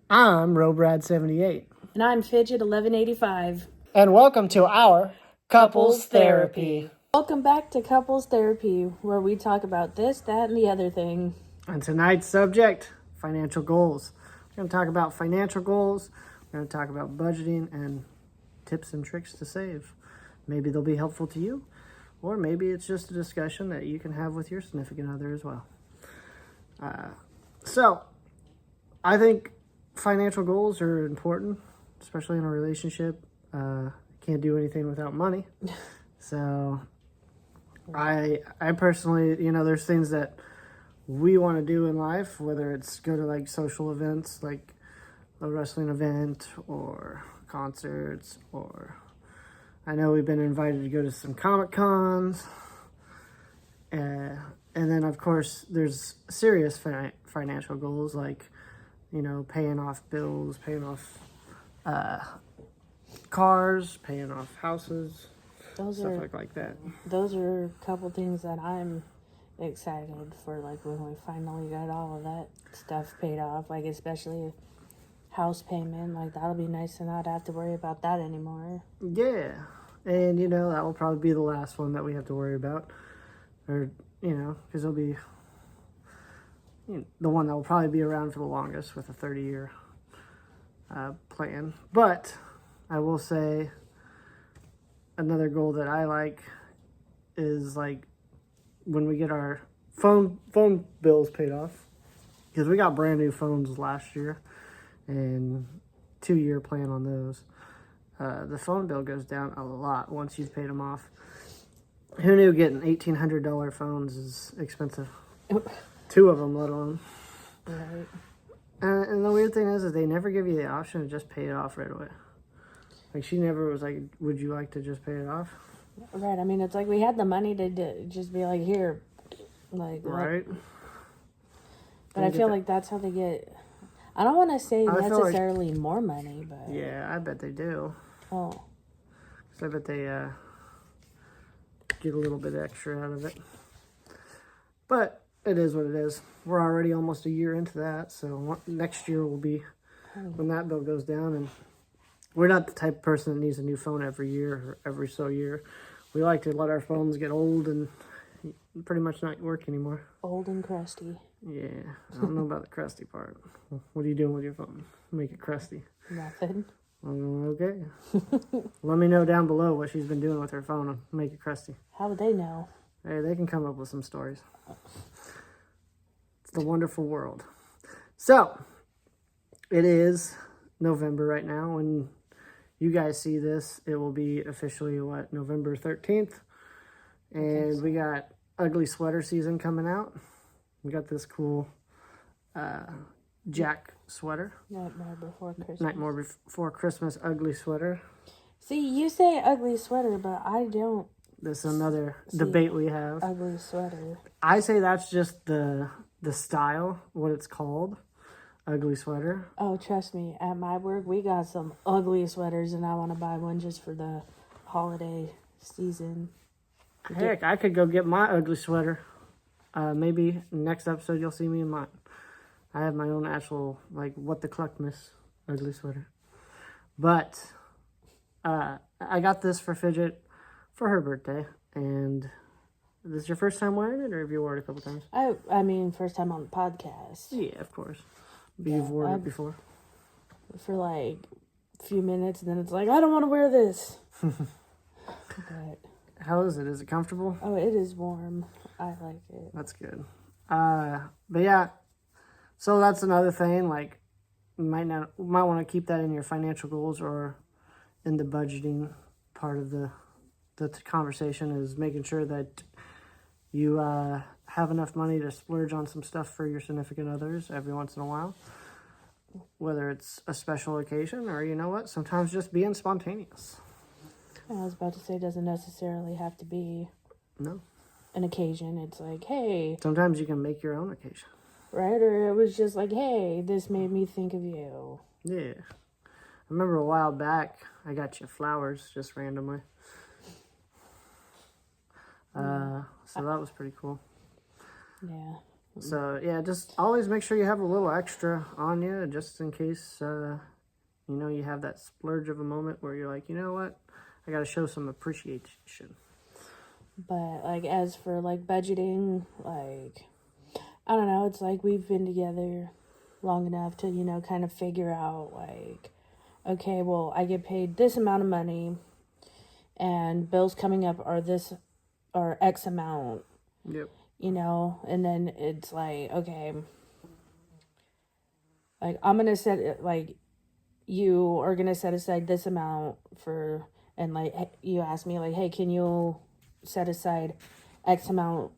I'm Robrad78. And I'm Fidget 1185. And welcome to our Couples Therapy. Welcome back to Couples Therapy, where we talk about this, that, and the other thing. And tonight's subject, financial goals. We're going to talk about financial goals. We're going to talk about budgeting and tips and tricks to save. Maybe they'll be helpful to you, or maybe it's just a discussion that you can have with your significant other as well. So, I think financial goals are important, especially in a relationship. Can't do anything without money. So I personally, there's things that we want to do in life, whether it's go to like social events, like a wrestling event or concerts, or I know we've been invited to go to some Comic Cons. And then of course there's serious financial goals like, paying off bills, paying off cars, paying off houses, stuff like that. Those are a couple things that I'm excited for, like when we finally got all of that stuff paid off, like especially house payment. Like that'll be nice to not have to worry about that anymore. Yeah, and that will probably be the last one that we have to worry about, or because it'll be the one that will probably be around for the longest with a 30-year plan. But I will say another goal that I like is like when we get our phone bills paid off, because we got brand new phones last year and 2-year plan on those. The phone bill goes down a lot once you've paid them off. Who knew getting $1,800 phones is expensive? 2 of them, let alone. Right. And the weird thing is they never give you the option to just pay it off right away. Like, she never was like, would you like to just pay it off? Right. I mean, it's like we had the money to just be like, here. Like, right. But I feel like that's how they get. I don't want to say necessarily more money, but. Yeah, I bet they do. Oh. So I bet they get a little bit extra out of it. But it is what it is. We're already almost a year into that, so next year will be when that bill goes down. And we're not the type of person that needs a new phone every year or every so year. We like to let our phones get old and pretty much not work anymore. Old and crusty. Yeah, I don't know about the crusty part. What are you doing with your phone? Make it crusty. Nothing. Okay. Let me know down below what she's been doing with her phone and make it crusty. How would they know? Hey, they can come up with some stories. It's the wonderful world. So, it is November right now. When you guys see this, it will be officially, November 13th. And we got ugly sweater season coming out. We got this cool Jack sweater. Nightmare Before Christmas ugly sweater. See, you say ugly sweater, but I don't. This is another debate we have. Ugly sweater. I say that's just the style, what it's called. Ugly sweater. Oh, trust me. At my work, we got some ugly sweaters, and I want to buy one just for the holiday season. Heck, I could go get my ugly sweater. Maybe next episode you'll see me in mine. I have my own actual, what the cluckness ugly sweater. But I got this for Fidget for her birthday. And this is your first time wearing it, or have you worn it a couple times? I mean, first time on the podcast. Yeah, of course. You've worn it before? For like a few minutes, and then it's like, I don't want to wear this. But how is it? Is it comfortable? Oh, it is warm. I like it. That's good. But yeah, so that's another thing. Like, you might want to keep that in your financial goals or in the budgeting part of the conversation, is making sure that you have enough money to splurge on some stuff for your significant others every once in a while. Whether it's a special occasion or, sometimes just being spontaneous. I was about to say, doesn't necessarily have to be an occasion. It's like, hey. Sometimes you can make your own occasion. Right? Or it was just like, hey, this made me think of you. Yeah. I remember a while back, I got you flowers just randomly. So that was pretty cool. Yeah. So yeah, just always make sure you have a little extra on you, just in case you have that splurge of a moment where you're like, you know what, I got to show some appreciation. But like as for like budgeting, like I don't know, it's like we've been together long enough to, kind of figure out like, okay, well, I get paid this amount of money and bills coming up are this or X amount, Yep. and then it's like, okay, like I'm gonna set it, like you are gonna set aside this amount for, and like you ask me like, hey, can you set aside X amount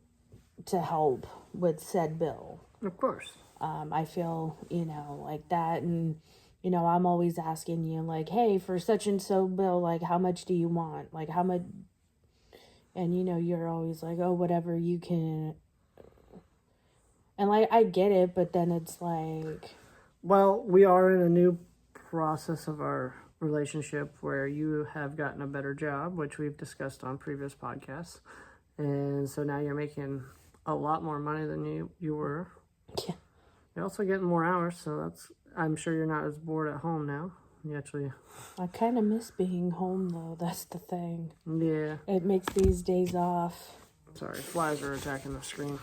to help with said bill? Of course. I feel, like that. And, I'm always asking you, like, hey, for such and so bill, like, how much do you want? Like, how much? And, you're always like, oh, whatever you can. And, like, I get it, but then it's like. Well, we are in a new process of our relationship where you have gotten a better job, which we've discussed on previous podcasts. And so now you're making a lot more money than you were. Yeah. You're also getting more hours, so I'm sure you're not as bored at home now. You actually... I kind of miss being home, though. That's the thing. Yeah. It makes these days off. Sorry, flies are attacking the screen.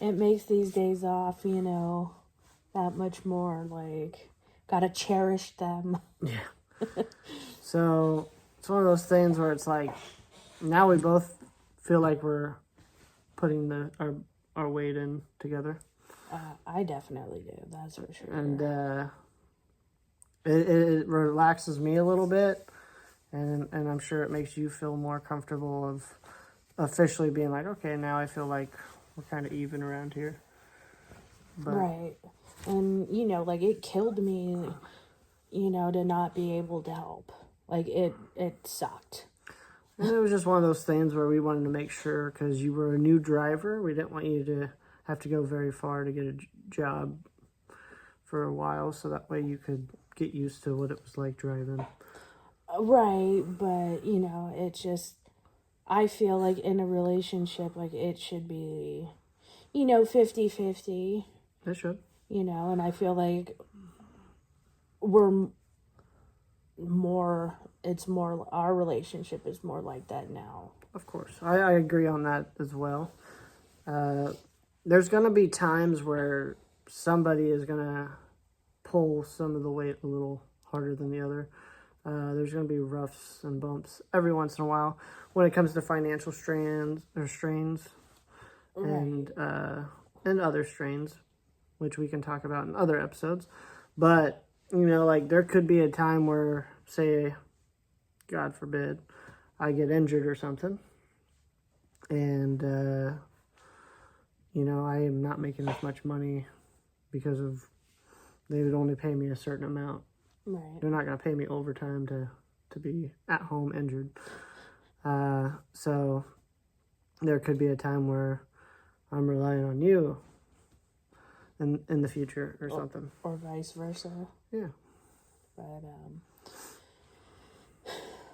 It makes these days off, that much more, like, gotta cherish them. Yeah. So, it's one of those things where it's like, now we both feel like we're putting our weight in together. I definitely do, that's for sure. And it relaxes me a little bit, and I'm sure it makes you feel more comfortable of officially being like, okay, now I feel like we're kind of even around here. But, right. And, like, it killed me, to not be able to help. Like, it sucked. And it was just one of those things where we wanted to make sure, because you were a new driver, we didn't want you to have to go very far to get a job for a while, so that way you could get used to what it was like driving. Right, but, it's just, I feel like in a relationship, like, it should be, 50-50. It should. And I feel like we're more, our relationship is more like that now. Of course. I agree on that as well. There's going to be times where somebody is going to pull some of the weight a little harder than the other. There's going to be roughs and bumps every once in a while when it comes to financial strains, right. and other strains, which we can talk about in other episodes. But, like there could be a time where, say, God forbid, I get injured or something. And, I am not making as much money because they would only pay me a certain amount. Right. They're not going to pay me overtime to be at home injured. So there could be a time where I'm relying on you in the future or something. Or vice versa. Yeah.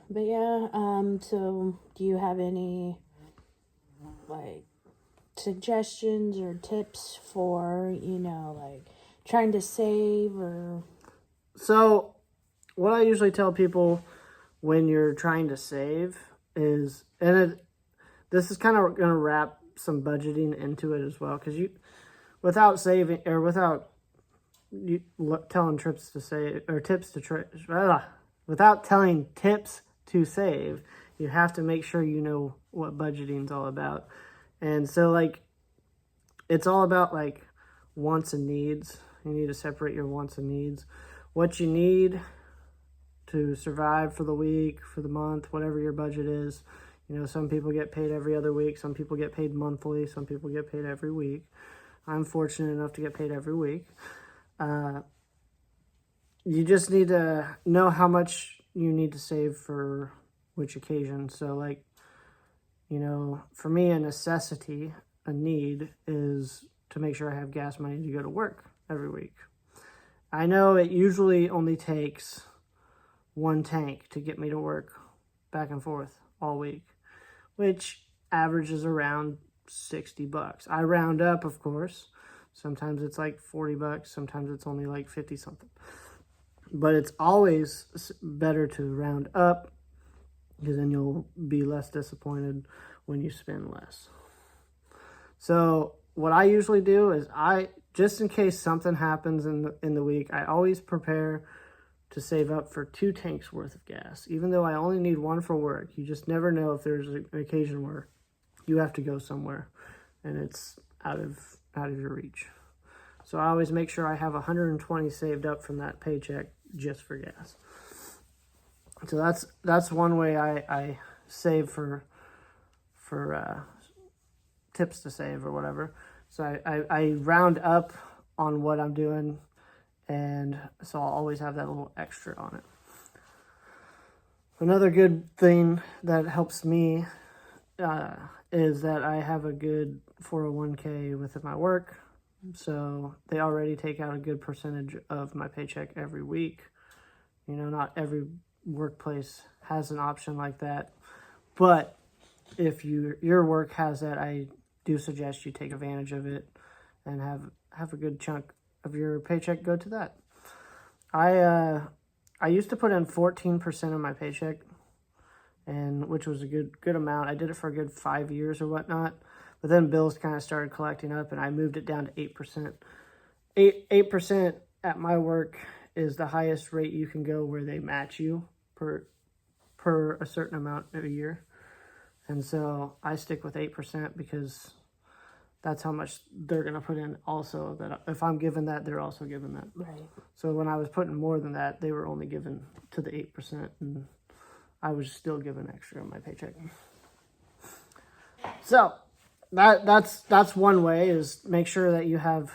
But yeah, so do you have any like suggestions or tips for, like trying to save or... So what I usually tell people when you're trying to save is, this is kind of going to wrap some budgeting into it as well, because without saving or without telling tips to save, without telling tips to save, you have to make sure you know what budgeting's all about. And so, like, it's all about, like, wants and needs. You need to separate your wants and needs. What you need to survive for the week, for the month, whatever your budget is. Some people get paid every other week. Some people get paid monthly. Some people get paid every week. I'm fortunate enough to get paid every week. You just need to know how much you need to save for which occasion. So, like, for me, a necessity, a need, is to make sure I have gas money to go to work every week. I know it usually only takes one tank to get me to work back and forth all week, which averages around $60. I round up, of course, Sometimes it's like $40. Sometimes it's only like 50 something. But it's always better to round up, because then you'll be less disappointed when you spend less. So what I usually do is, just in case something happens in the week, I always prepare to save up for 2 tanks worth of gas. Even though I only need 1 for work, you just never know if there's an occasion where you have to go somewhere and it's out of your reach. So I always make sure I have 120 saved up from that paycheck just for gas. So that's one way I save for tips to save or whatever. So I round up on what I'm doing, and so I'll always have that little extra on it. Another good thing that helps me is that I have a good 401k with my work. So they already take out a good percentage of my paycheck every week. Not every workplace has an option like that. But if your work has that, I do suggest you take advantage of it and have a good chunk of your paycheck go to that. I used to put in 14% of my paycheck, and which was a good amount. I did it for a good 5 years or whatnot, but then bills kind of started collecting up, and I moved it down to 8%. 8% at my work is the highest rate you can go, where they match you per a certain amount a year. And so I stick with 8% because that's how much they're going to put in also. That if I'm given that, they're also given that. Right. So when I was putting more than that, they were only given to the 8%, and I was still given extra on my paycheck. So that's one way, is make sure that you have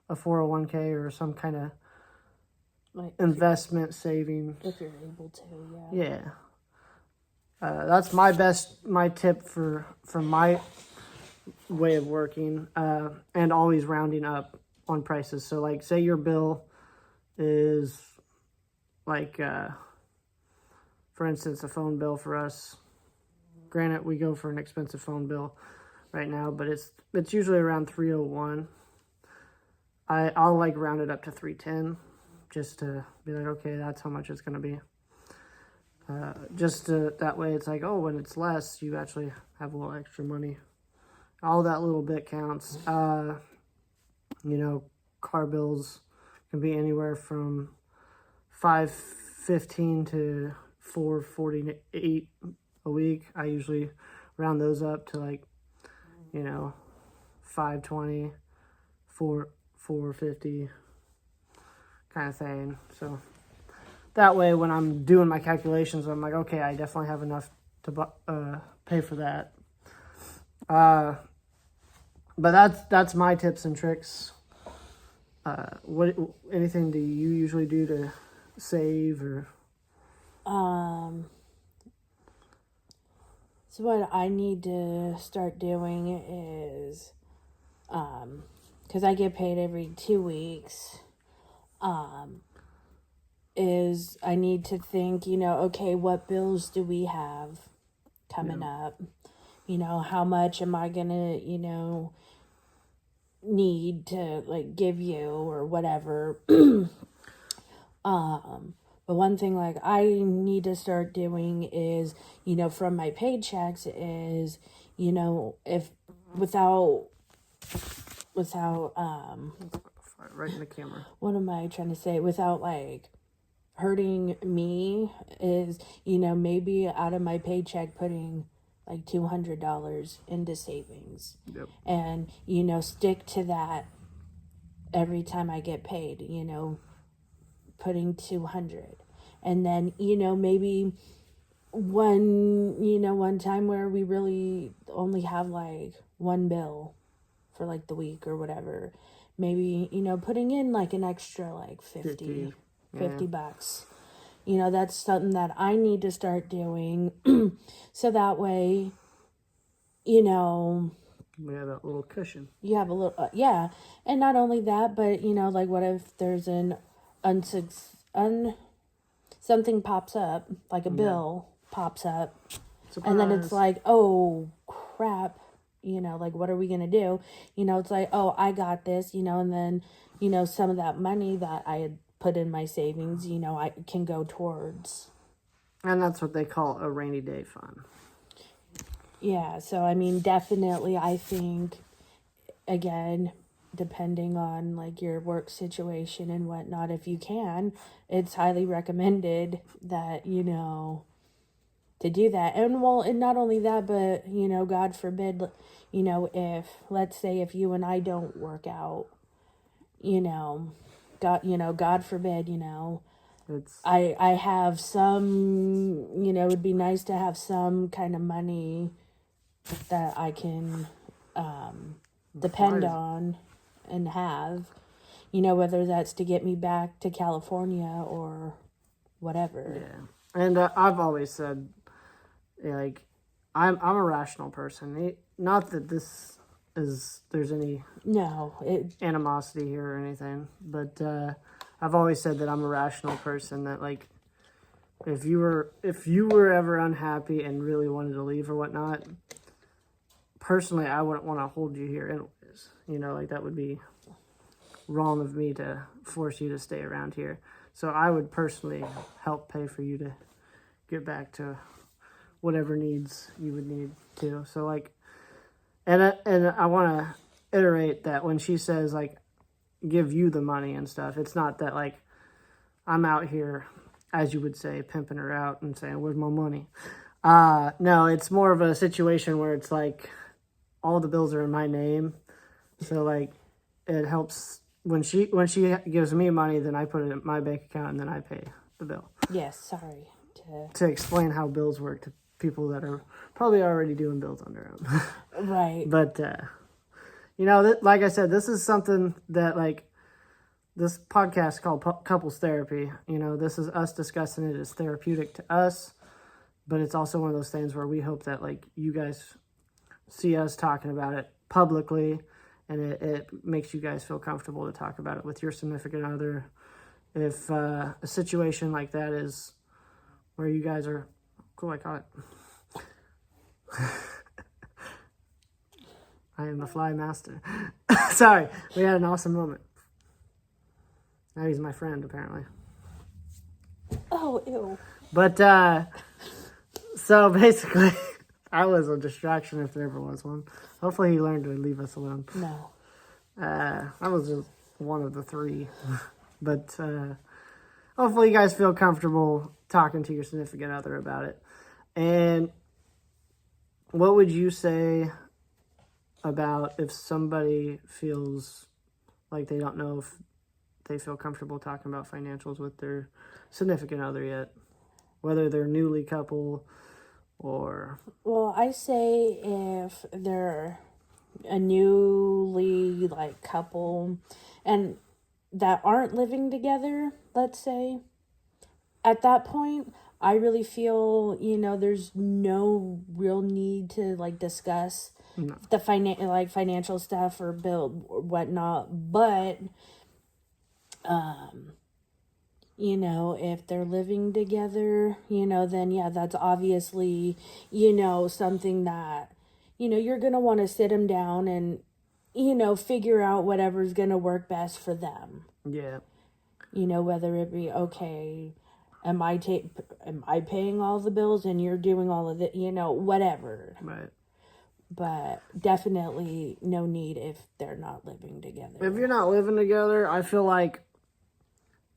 a 401k or some kind of Like investment savings. if you're able to, yeah. Yeah. That's my tip for my way of working, and always rounding up on prices. So like, say your bill is like, for instance, a phone bill for us. Granted, we go for an expensive phone bill right now, but it's usually around $301. I'll like round it up to $310, just to be like, okay, that's how much it's gonna be. That way it's like, oh, when it's less, you actually have a little extra money. All that little bit counts. Car bills can be anywhere from $515 to $448 a week. I usually round those up to like, $520, $450 kind of thing. So that way, when I'm doing my calculations, I'm like, okay, I definitely have enough to pay for that. But that's my tips and tricks. Anything do you usually do to save or? So what I need to start doing is, because I get paid every 2 weeks, is I need to think, okay, what bills do we have coming up? How much am I gonna, need to like give you or whatever. But one thing like I need to start doing is, from my paychecks is, if without right in the camera. What am I trying to say? Without like hurting me is, maybe out of my paycheck putting like $200 into savings. Yep. And, stick to that every time I get paid, putting 200. And then, maybe one time where we really only have like one bill for like the week or whatever, maybe, putting in like an extra like 50 bucks. That's something that I need to start doing. So that way, we have that little cushion. You have a little, yeah. And not only that, but, like what if there's something pops up, like a bill pops up. Surprise. And then it's like, oh, crap. like, what are we going to do? It's like, oh, I got this, and then, some of that money that I had put in my savings, I can go towards. And that's what they call a rainy day fund. Yeah, so I mean, definitely, I think, again, depending on like your work situation and whatnot, if you can, it's highly recommended that, to do that. And well, and not only that, but, God forbid, if, let's say, if you and I don't work out, God forbid, It's I have some, it'd be nice to have some kind of money that I can depend on and have, whether that's to get me back to California or whatever. yeah. And I've always said, like, I'm a rational person. Not that there's any animosity here or anything, but I've always said that I'm a rational person. That, like, if you were ever unhappy and really wanted to leave or whatnot, personally, I wouldn't want to hold you here anyways. Like, that would be wrong of me to force you to stay around here. So I would personally help pay for you to get back to whatever needs you would need to. So, like, and I want to iterate that when she says, like, give you the money and stuff, it's not that, like, I'm out here, as you would say, pimping her out and saying, where's my money? No, it's more of a situation where it's like all the bills are in my name. So, like, it helps when she gives me money, then I put it in my bank account and then I pay the bill. Yes, sorry. To explain how bills work to people that are probably already doing bills on their own. Right. But, like I said, this is something that, like, this podcast called Couples Therapy. This is us discussing it as therapeutic to us, but it's also one of those things where we hope that, like, you guys see us talking about it publicly, and it makes you guys feel comfortable to talk about it with your significant other. If a situation like that is where you guys are cool, I caught it. I am the fly master. Sorry, we had an awesome moment. Now he's my friend, apparently. Oh, ew. But, so basically, I was a distraction if there ever was one. Hopefully he learned to leave us alone. No. I was just one of the three. But, hopefully you guys feel comfortable talking to your significant other about it. And what would you say about if somebody feels like they don't know if they feel comfortable talking about financials with their significant other yet? Whether they're newly couple or... Well, I say if they're a newly, like, couple and that aren't living together, let's say, at that point, I really feel, there's no real need to, like, discuss the financial stuff or bill or whatnot. But, if they're living together, then yeah, that's obviously, something that, you're going to want to sit them down and, figure out whatever's going to work best for them. Yeah. Whether it be, okay, am I paying all the bills and you're doing all of it, whatever. Right. But definitely no need if they're not living together. If you're not living together, I feel like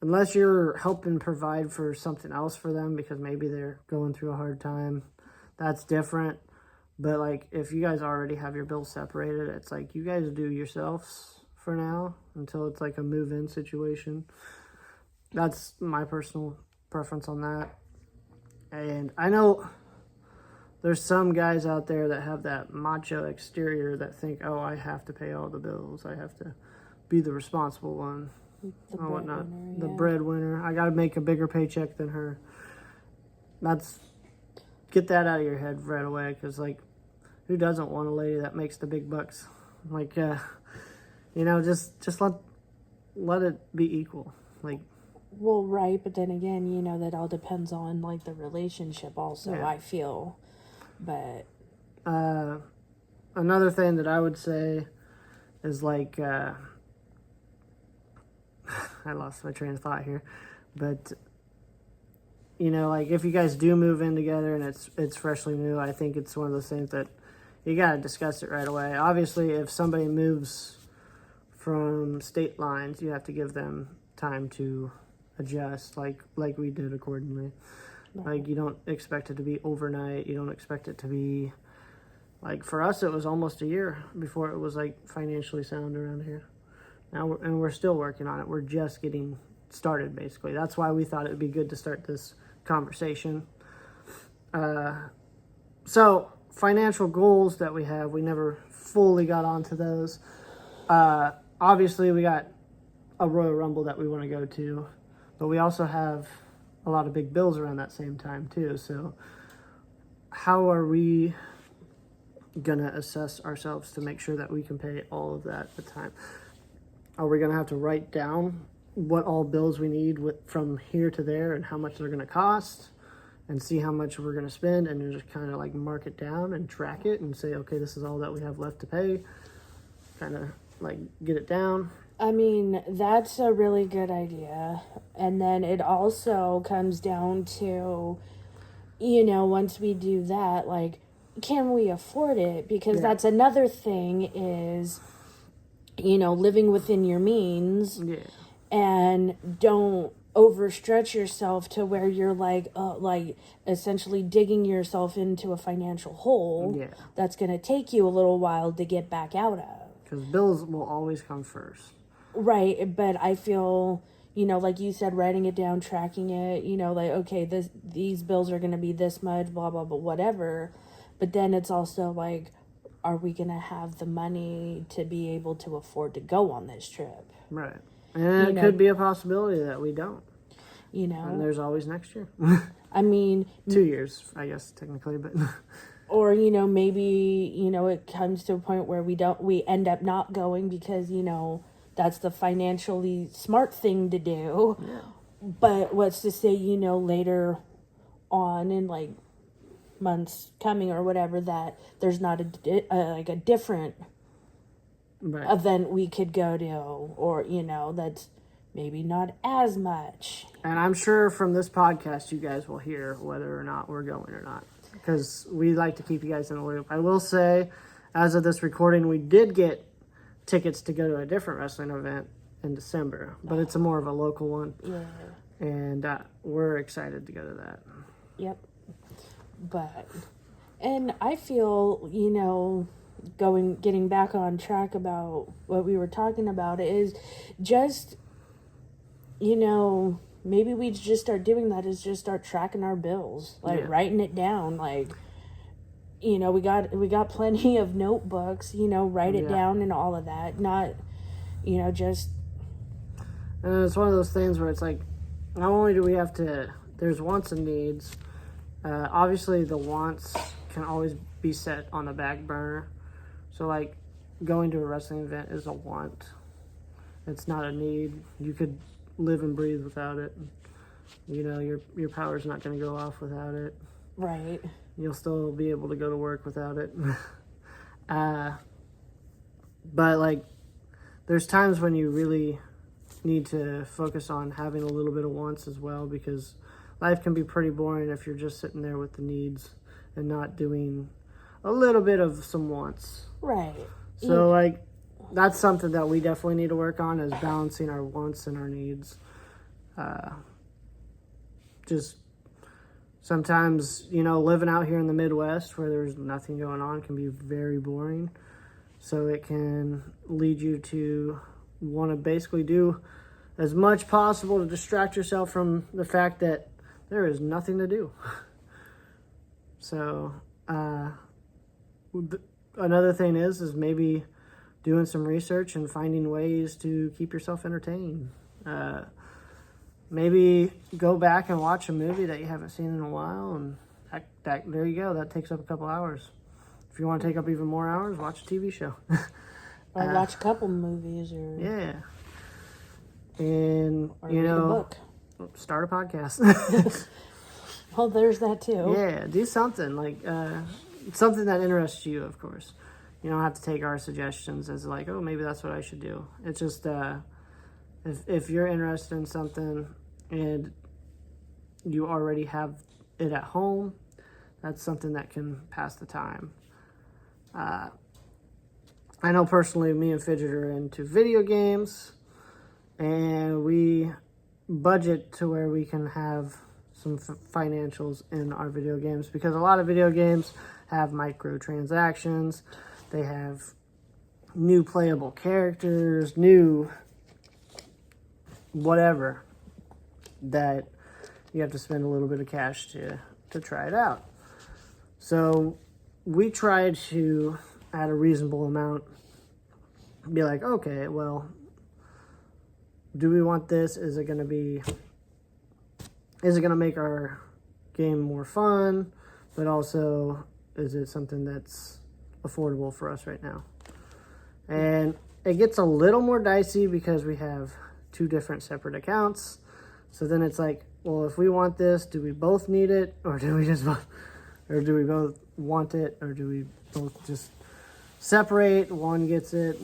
unless you're helping provide for something else for them because maybe they're going through a hard time, that's different. But, like, if you guys already have your bills separated, it's like you guys do yourselves for now until it's like a move-in situation. That's my personal preference on that. And I know there's some guys out there that have that macho exterior that think, oh, I have to pay all the bills. I have to be the responsible one. Or whatnot. The breadwinner. I got to make a bigger paycheck than her. Get that out of your head right away, because, like, who doesn't want a lady that makes the big bucks? Like, just let it be equal. Like, well, right, but then again, that all depends on, like, the relationship also, Yeah. I feel. But another thing that I would say is like, I lost my train of thought here, but you know, like if you guys do move in together and it's freshly new, I think it's one of those things that you gotta discuss it right away. Obviously, if somebody moves from state lines, you have to give them time to adjust, like we did accordingly. Right. Like you don't expect it to be overnight. You don't expect it to be like for us. It was almost a year before it was like financially sound around here. Now we're still working on it. We're just getting started, basically. That's why we thought it would be good to start this conversation. So financial goals that we have, we never fully got onto those. Obviously, we got a Royal Rumble that we want to go to, but we also have a lot of big bills around that same time too. So how are we gonna assess ourselves to make sure that we can pay all of that at the time? Are we gonna have to write down what all bills we need from here to there and how much they're gonna cost, and see how much we're gonna spend, and then just kind of like mark it down and track it and say, okay, this is all that we have left to pay. Kind of like get it down. I mean, that's a really good idea. And then it also comes down to, you know, once we do that, like, can we afford it? Because that's another thing is, you know, living within your means. Yeah. And don't overstretch yourself to where you're like essentially digging yourself into a financial hole. Yeah. That's going to take you a little while to get back out of. Because bills will always come first. Right, but I feel, you know, like you said, writing it down, tracking it, you know, like, okay, these bills are going to be this much, blah, blah, blah, whatever. But then it's also like, are we going to have the money to be able to afford to go on this trip? Right. And it could be a possibility that we don't. You know? And there's always next year. I mean... 2 years, I guess, technically, but... Or, you know, maybe, you know, it comes to a point where we end up not going because, you know, that's the financially smart thing to do. Yeah. But what's to say, you know, later on in, like, months coming or whatever, that there's not a different event we could go to, or, you know, that's maybe not as much. And I'm sure from this podcast you guys will hear whether or not we're going or not, because we like to keep you guys in the loop. I will say, as of this recording, we did get tickets to go to a different wrestling event in December, but it's more of a local one. Yeah. And we're excited to go to that. Yep. And I feel, you know, getting back on track about what we were talking about is just, you know, maybe we just start doing that, is just start tracking our bills, like writing it down. Like, you know, we got plenty of notebooks, you know, write it down and all of that. Not, you know, just. And it's one of those things where it's like, not only do we have to, there's wants and needs. Obviously, the wants can always be set on the back burner. So, like, going to a wrestling event is a want. It's not a need. You could live and breathe without it. You know, your power's not going to go off without it. Right. You'll still be able to go to work without it. But, like, there's times when you really need to focus on having a little bit of wants as well, because life can be pretty boring if you're just sitting there with the needs and not doing a little bit of some wants. Right. So, like, that's something that we definitely need to work on, is balancing our wants and our needs. Just sometimes, you know, living out here in the Midwest where there's nothing going on can be very boring. So it can lead you to want to basically do as much possible to distract yourself from the fact that there is nothing to do. So, another thing is maybe doing some research and finding ways to keep yourself entertained. Maybe go back and watch a movie that you haven't seen in a while, and that there you go. That takes up a couple hours. If you want to take up even more hours, watch a TV show. Or watch a couple movies, or and or you read know, a book. Start a podcast. Well, there's that too. Yeah, do something like something that interests you, of course. You don't have to take our suggestions as like, oh, maybe that's what I should do. It's just if you're interested in something and you already have it at home, that's something that can pass the time. I know personally, me and Fidget are into video games, and we budget to where we can have some financials in our video games, because a lot of video games have microtransactions. They have new playable characters, new whatever, that you have to spend a little bit of cash to try it out. So we try to, at a reasonable amount, be like, okay, well, do we want this? Is it going to make our game more fun, but also is it something that's affordable for us right now? And it gets a little more dicey because we have 2 different separate accounts. So then it's like, well, if we want this, do we both need it, or do we both want it, or do we both just separate? One gets it,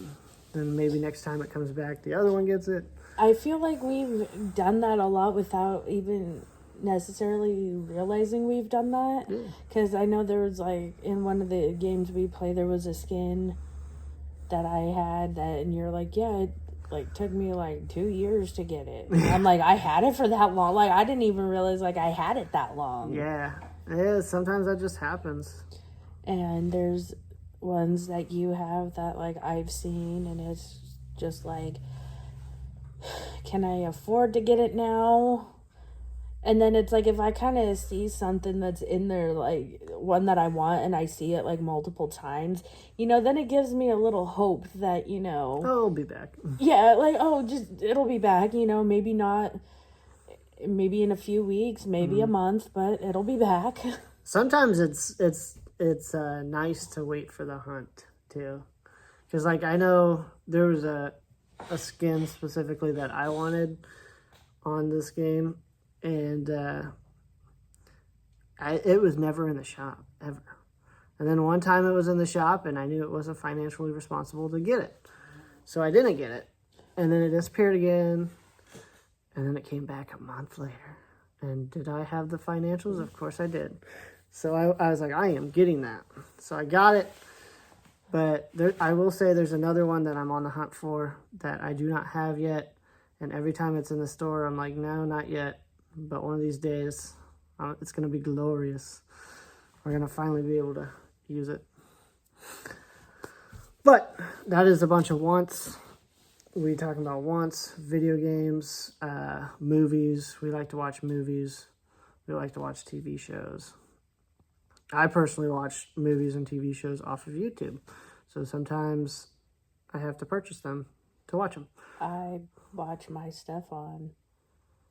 then maybe next time it comes back, the other one gets it. I feel like we've done that a lot without even necessarily realizing we've done that. Because I know there was, like, in one of the games we play, there was a skin that I had that, and you're like, yeah, it like took me like 2 years to get it. And I'm like, I had it for that long. Like, I didn't even realize like I had it that long. Yeah, sometimes that just happens. And there's ones that you have that like I've seen, and it's just like, can I afford to get it now? And then it's like, if I kind of see something that's in there, like one that I want, and I see it like multiple times, then it gives me a little hope that, Oh, it'll be back. Yeah, like, oh, just, it'll be back, maybe not, maybe in a few weeks, maybe a month, but it'll be back. Sometimes it's nice to wait for the hunt too, because like I know there was a skin specifically that I wanted on this game, and it was never in the shop ever. And then one time it was in the shop, and I knew it wasn't financially responsible to get it, so I didn't get it. And then it disappeared again, and then it came back a month later. And did I have the financials? Of course I did. So I was like, I am getting that. So I got it. But I will say there's another one that I'm on the hunt for that I do not have yet. And every time it's in the store, I'm like, no, not yet. But one of these days, it's going to be glorious. We're going to finally be able to use it. But that is a bunch of wants. We talking about wants, video games, movies. We like to watch movies. We like to watch TV shows. I personally watch movies and TV shows off of YouTube. So sometimes I have to purchase them to watch them. I watch my stuff on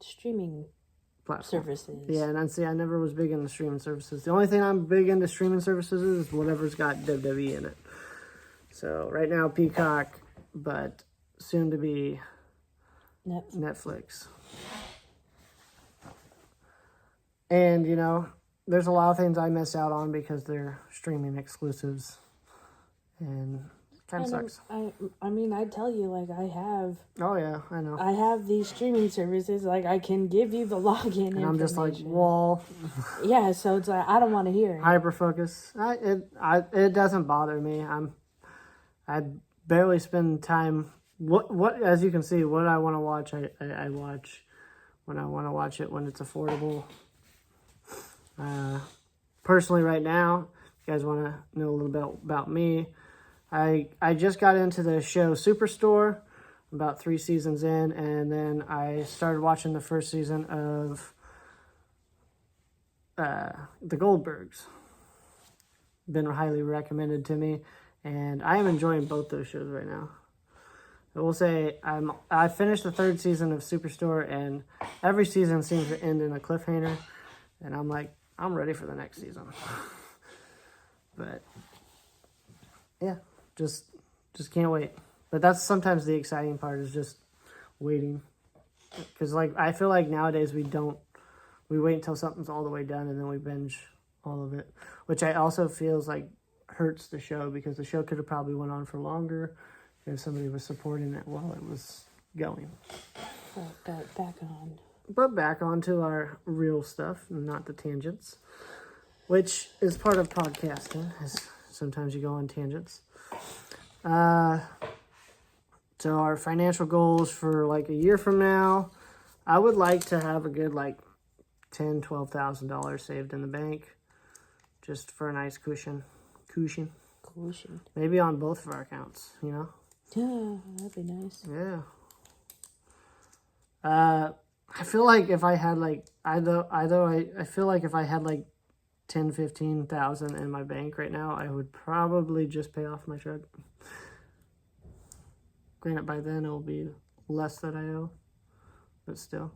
streaming Platform. services. Yeah, and I never was big into streaming services. The only thing I'm big into streaming services is whatever's got WWE in it. So right now, Peacock, but soon to be Netflix. And, there's a lot of things I miss out on because they're streaming exclusives. And it kind of sucks. I mean, I tell you, like, I have... Oh, yeah, I know. I have these streaming services. Like, I can give you the login and I'm just like, wall. Yeah, so it's like, I don't want to hear it. Hyper-focus. It doesn't bother me. I barely spend time... What as you can see, what I want to watch, I watch when I want to watch it, when it's affordable. Personally, right now, if you guys want to know a little bit about me, I just got into the show Superstore, about 3 seasons in, and then I started watching the first season of The Goldbergs. Been highly recommended to me, and I am enjoying both those shows right now. I will say I finished the 3rd season of Superstore, and every season seems to end in a cliffhanger, and I'm like, I'm ready for the next season. But yeah, just can't wait. But that's sometimes the exciting part, is just waiting, because like I feel like nowadays we wait until something's all the way done and then we binge all of it, which I also feels like hurts the show because the show could have probably went on for longer if somebody was supporting it while it was going. But back on. But back onto our real stuff, not the tangents, which is part of podcasting. Is sometimes you go on tangents. So our financial goals for like a year from now, I would like to have a good like $10,000-$12,000 saved in the bank, just for a nice cushion. Maybe on both of our accounts, you know. Yeah, that'd be nice. Yeah. I feel like if I had like I feel like if I had like 10,000-15,000 in my bank right now, I would probably just pay off my truck. Granted, by then it will be less that I owe, but still.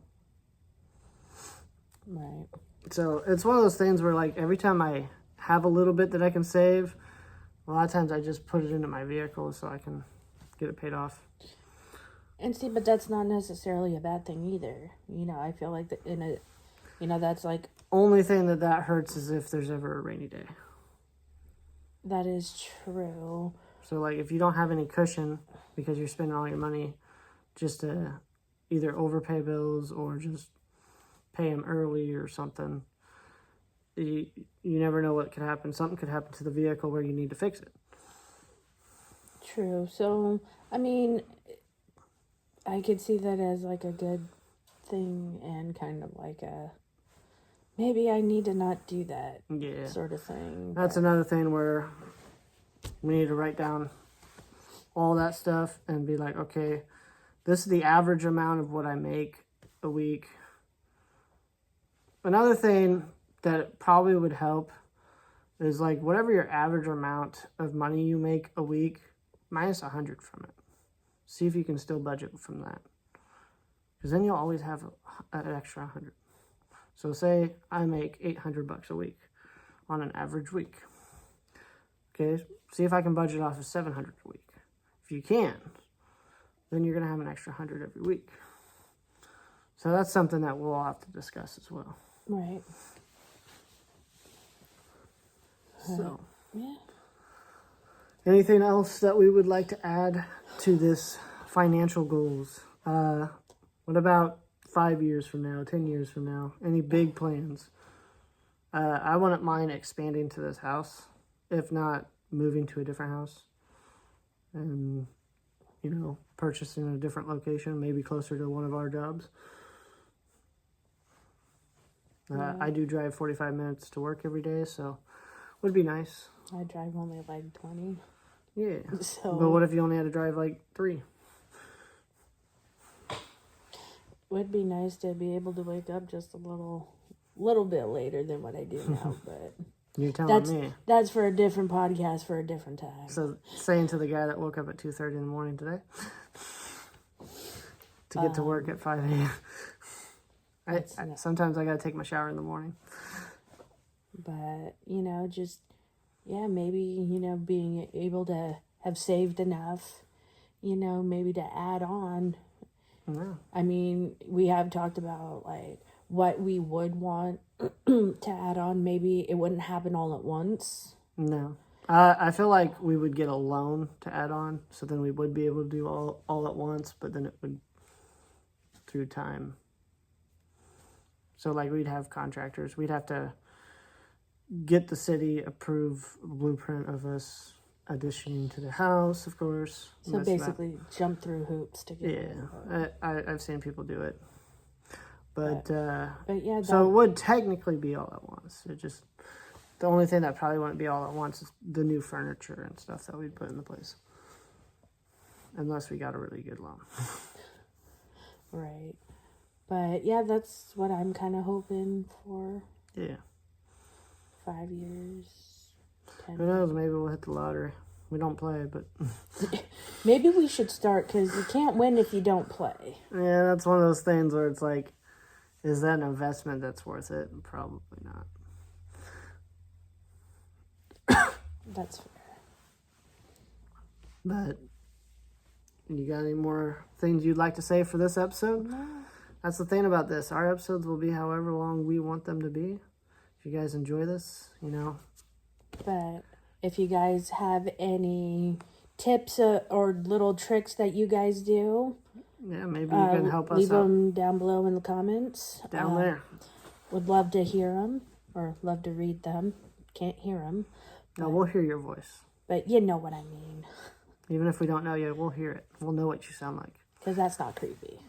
Right. So it's one of those things where like every time I have a little bit that I can save, a lot of times I just put it into my vehicle so I can get it paid off. And see, but that's not necessarily a bad thing either. You know, I feel like that's like... Only thing that hurts is if there's ever a rainy day. That is true. So like if you don't have any cushion because you're spending all your money just to either overpay bills or just pay them early or something, you never know what could happen. Something could happen to the vehicle where you need to fix it. True. So, I mean, I could see that as like a good thing and kind of like a, maybe I need to not do that sort of thing. That's another thing where we need to write down all that stuff and be like, okay, this is the average amount of what I make a week. Another thing that probably would help is like whatever your average amount of money you make a week, minus 100 from it. See if you can still budget from that. Because then you'll always have an extra 100. So say I make $800 a week on an average week. Okay, see if I can budget off of $700 a week. If you can, then you're going to have an extra 100 every week. So that's something that we'll have to discuss as well. Right. So, yeah. Anything else that we would like to add to this financial goals? What about 5 years from now, 10 years from now? Any big plans? I wouldn't mind expanding to this house. If not, moving to a different house. And, purchasing a different location, maybe closer to one of our jobs. I do drive 45 minutes to work every day, so would be nice. I drive only like 20. Yeah. So, but what if you only had to drive like 3? Would be nice to be able to wake up just a little bit later than what I do now, but You're telling me. That's for a different podcast for a different time. So saying to the guy that woke up at 2:30 in the morning today to get to work at 5 a.m. Sometimes I gotta take my shower in the morning. But, just, maybe, being able to have saved enough, maybe to add on. Yeah. I mean, we have talked about, like, what we would want to add on. Maybe it wouldn't happen all at once. No. I feel like we would get a loan to add on, so then we would be able to do all at once, but then it would, through time. So, like, we'd have contractors. We'd have to get the city approve a blueprint of us additioning to the house, of course. So basically jump through hoops to get it. I've seen people do it. But yeah. So it would technically be all at once. It just, the only thing that probably wouldn't be all at once is the new furniture and stuff that we'd put in the place. Unless we got a really good loan. Right. But yeah, that's what I'm kind of hoping for. Yeah. 5 years. 10 Who knows? Maybe we'll hit the lottery. We don't play, but maybe we should start, because you can't win if you don't play. Yeah, that's one of those things where it's like, is that an investment that's worth it? Probably not. That's fair. But you got any more things you'd like to say for this episode? No. That's the thing about this. Our episodes will be however long we want them to be. If you guys enjoy this, But if you guys have any tips or little tricks that you guys do, Yeah, maybe you can help us leave out them down below in the comments. down there. Would love to hear them or love to read them. Can't hear them, No, we'll hear your voice. but you know what I mean. Even if we don't know you, we'll hear it. We'll know what you sound like. Because that's not creepy.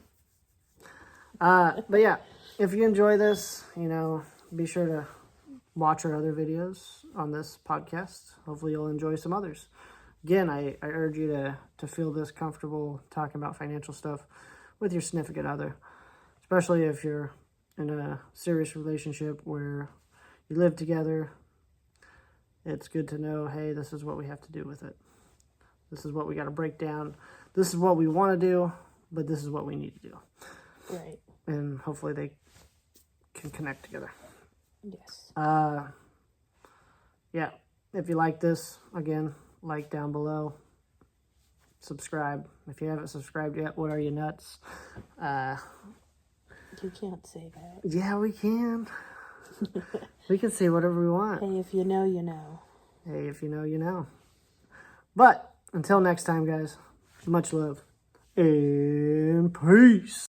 But yeah, if you enjoy this, be sure to watch our other videos on this podcast. Hopefully you'll enjoy some others. Again, I urge you to feel this comfortable talking about financial stuff with your significant other, especially if you're in a serious relationship where you live together. It's good to know, hey, this is what we have to do with it. This is what we got to break down. This is what we want to do, but this is what we need to do. Right. And hopefully they can connect together. Yes. Yeah. If you like this, again, like down below. Subscribe. If you haven't subscribed yet, what are you, nuts? You can't say that. Yeah, we can. We can say whatever we want. Hey, if you know, you know. Hey, if you know, you know. But until next time, guys, much love and peace.